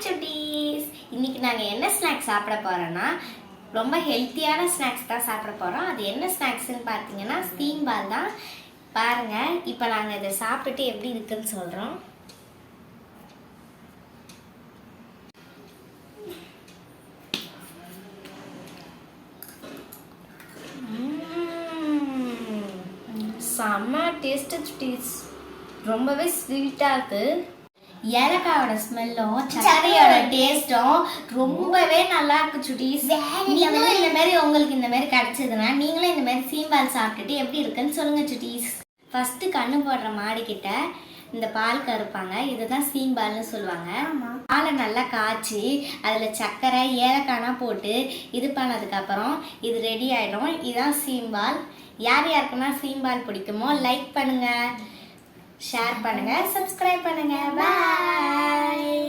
சுட்டீஸ். இன்னைக்கு நாங்கள் என்ன ஸ்நாக்ஸ் சாப்பிட போகிறோன்னா ரொம்ப ஹெல்த்தியான ஸ்நாக்ஸ் தான் சாப்பிட போகிறோம். அது என்ன ஸ்நாக்ஸ்ன்னு பார்த்தீங்கன்னா ஸ்டீம் பால் தான். பாருங்கள், இப்போ நாங்கள் இதை சாப்பிட்டுட்டு எப்படி இருக்குன்னு சொல்கிறோம். செம்ம டேஸ்ட்டு சுட்டீஸ். ரொம்பவே ஸ்வீட்டாக இருக்குது. ஏலக்காயோட ஸ்மெல்லும் சர்க்கரையோட டேஸ்ட்டும் ரொம்பவே நல்லா இருக்கு சுட்டீஸ். நீங்களும் இந்த மாதிரி உங்களுக்கு இந்த மாதிரி கிடைச்சதுன்னா நீங்களும் இந்த மாதிரி சீம்பால் சாப்பிட்டுட்டு எப்படி இருக்குன்னு சொல்லுங்க சுட்டீஸ். ஃபர்ஸ்ட் கண்ணு போடுற மாடிக்கிட்ட இந்த பால் கருப்பாங்க, இதுதான் சீம்பால்னு சொல்லுவாங்க. பாலை நல்லா காய்ச்சி அதில் சர்க்கரை ஏலக்காய்னா போட்டு இது பண்ணதுக்கப்புறம் இது ரெடி ஆகிடும். இதுதான் சீம்பால். யார் யாருக்குன்னா சீம்பால் பிடிக்குமோ லைக் பண்ணுங்க, ஷேர் பண்ணுங்க, சப்ஸ்கிரைப் பண்ணுங்க. பாய்.